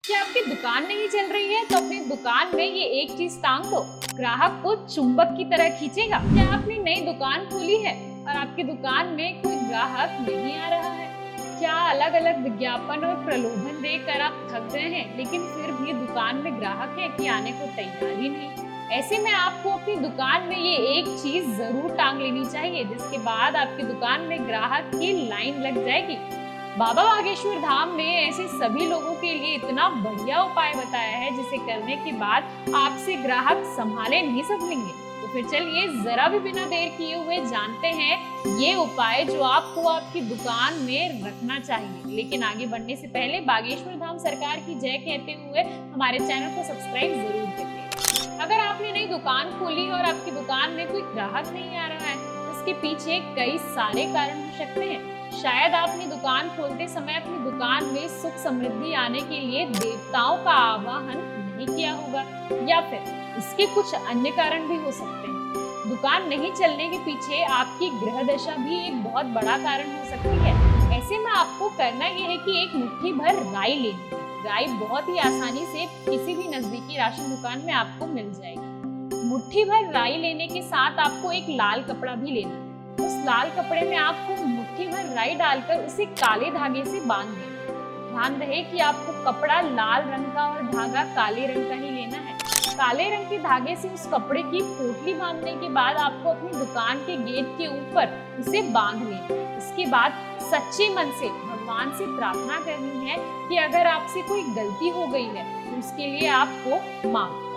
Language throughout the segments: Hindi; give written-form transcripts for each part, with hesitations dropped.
क्या आपकी दुकान नहीं चल रही है तो अपनी दुकान में ये एक चीज टांग दो, ग्राहक को चुंबक की तरह खींचेगा। क्या आपने नई दुकान खोली है और आपकी दुकान में कोई ग्राहक नहीं आ रहा है? क्या अलग अलग विज्ञापन और प्रलोभन देकर आप थक गए हैं लेकिन फिर भी दुकान में ग्राहक है कि आने को तैयार ही नहीं? ऐसे में आपको अपनी दुकान में ये एक चीज जरूर टांग लेनी चाहिए, जिसके बाद आपकी दुकान में ग्राहक की लाइन लग जाएगी। बाबा बागेश्वर धाम ने ऐसे सभी लोगों के लिए इतना बढ़िया उपाय बताया है जिसे करने के बाद आपसे ग्राहक संभाले नहीं सकेंगे। तो फिर चलिए जरा भी बिना देर किए हुए जानते हैं ये उपाय जो आपको आपकी दुकान में रखना चाहिए। लेकिन आगे बढ़ने से पहले बागेश्वर धाम सरकार की जय कहते हुए हमारे चैनल को सब्सक्राइब जरूर करिए। अगर आपने नई दुकान खोली और आपकी दुकान में कोई ग्राहक नहीं आ रहा है तो इसके पीछे कई सारे कारण हो सकते हैं। शायद आपने दुकान खोलते समय अपनी दुकान में सुख समृद्धि आने के लिए देवताओं का आवाहन नहीं किया होगा, या फिर इसके कुछ अन्य कारण भी हो सकते हैं। दुकान नहीं चलने के पीछे आपकी ग्रह दशा भी एक बहुत बड़ा कारण हो सकती है। ऐसे में आपको करना यह है कि एक मुट्ठी भर राई लेनी है। राई बहुत ही आसानी से किसी भी नजदीकी राशन दुकान में आपको मिल जाएगी। मुट्ठी भर राई लेने के साथ आपको एक लाल कपड़ा भी लेना है। उस लाल कपड़े में आपको मुट्ठी भर राई डालकर उसे काले धागे से बांध देना। ध्यान रहे कि आपको कपड़ा लाल रंग का और धागा काले रंग का ही लेना है। काले रंग के धागे से उस कपड़े की पोटली बांधने के बाद आपको अपनी दुकान के गेट के ऊपर उसे बांध लेना है। इसके बाद सच्चे मन से भगवान से प्रार्थना करनी है कि अगर आपसे कोई गलती हो गई है तो उसके लिए आपको माफ करें।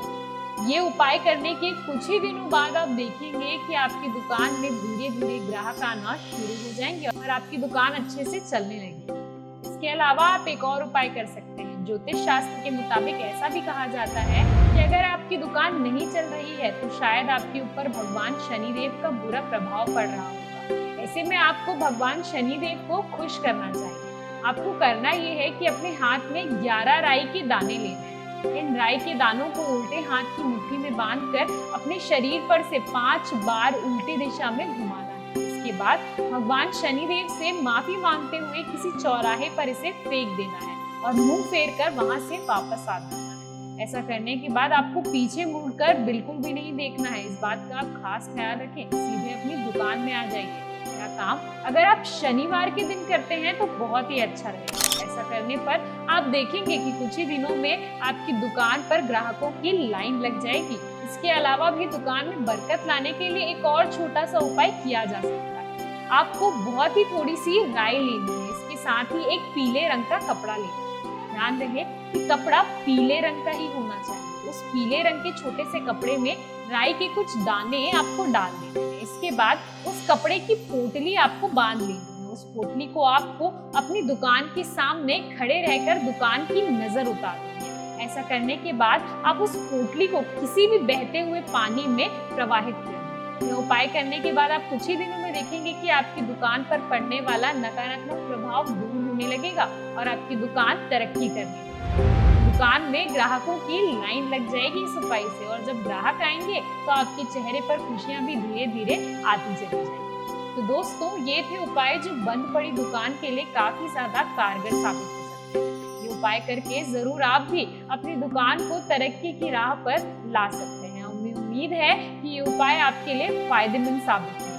ये उपाय करने के कुछ ही दिनों बाद आप देखेंगे कि आपकी दुकान में धीरे धीरे ग्राहक आना शुरू हो जाएंगे और आपकी दुकान अच्छे से चलने लगेगी। इसके अलावा आप एक और उपाय कर सकते हैं। ज्योतिष शास्त्र के मुताबिक ऐसा भी कहा जाता है कि अगर आपकी दुकान नहीं चल रही है तो शायद आपके ऊपर भगवान शनिदेव का बुरा प्रभाव पड़ रहा होगा। ऐसे में आपको भगवान शनिदेव को खुश करना चाहिए। आपको करना ये है कि अपने हाथ में 11 राई के दाने लेने हैं। इन राई के दानों को उल्टे हाथ की मुट्ठी में बांधकर अपने शरीर पर से 5 बार उल्टी दिशा में घुमाना है। इसके बाद भगवान शनिदेव से माफी मांगते हुए किसी चौराहे पर इसे फेंक देना है और मुंह फेर कर वहां से वापस आ जाना है। ऐसा करने के बाद आपको पीछे मुड़कर बिल्कुल भी नहीं देखना है। इस बात का आप खास ख्याल रखें। सीधे अपनी दुकान में आ जाइए। यह काम अगर आप शनिवार के दिन करते हैं तो बहुत ही अच्छा रहेगा। ऐसा करने पर आप देखेंगे कि कुछ ही दिनों में आपकी दुकान पर ग्राहकों की लाइन लग जाएगी। इसके अलावा भी दुकान में बरकत लाने के लिए एक और छोटा सा उपाय किया जा सकता है। आपको बहुत ही थोड़ी सी राई लेनी है। इसके साथ ही एक पीले रंग का कपड़ा लेना है। ध्यान रहे कि कपड़ा पीले रंग का ही होना चाहिए। उस पीले रंग के छोटे से कपड़े में राई के कुछ दाने आपको डाल देने हैं। इसके बाद उस कपड़े की पोटली आपको बांध लेनी है। उस पोटली को आपको अपनी दुकान के सामने खड़े रहकर दुकान की नजर उतारनी है। ऐसा करने के बाद आप उस पोटली को किसी भी बहते हुए पानी में प्रवाहित करें। यह उपाय करने के बाद आप कुछ ही दिनों में देखेंगे कि आपकी दुकान पर पड़ने वाला नकारात्मक प्रभाव दूर होने लगेगा और आपकी दुकान तरक्की करने लगेगी। दुकान में ग्राहकों की लाइन लग जाएगी इस उपाय से, और जब ग्राहक आएंगे तो आपके चेहरे पर खुशियां भी धीरे धीरे आती चली जाएंगी। तो दोस्तों, ये थे उपाय जो बंद पड़ी दुकान के लिए काफी ज्यादा कारगर साबित हो सकते हैं। ये उपाय करके जरूर आप भी अपनी दुकान को तरक्की की राह पर ला सकते हैं। उम्मीद है कि ये उपाय आपके लिए फायदेमंद साबित होंगे।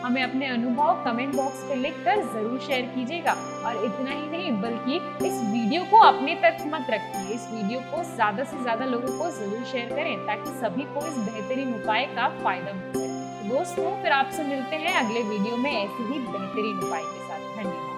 हमें अपने अनुभव कमेंट बॉक्स में लिखकर जरूर शेयर कीजिएगा। और इतना ही नहीं बल्कि इस वीडियो को अपने तक मत रखिए। इस वीडियो को ज्यादा से ज्यादा लोगों को जरूर शेयर करें ताकि सभी को इस बेहतरीन उपाय का फायदा मिल सके। दोस्तों, फिर आपसे मिलते हैं अगले वीडियो में ऐसे ही बेहतरीन उपाय के साथ। धन्यवाद।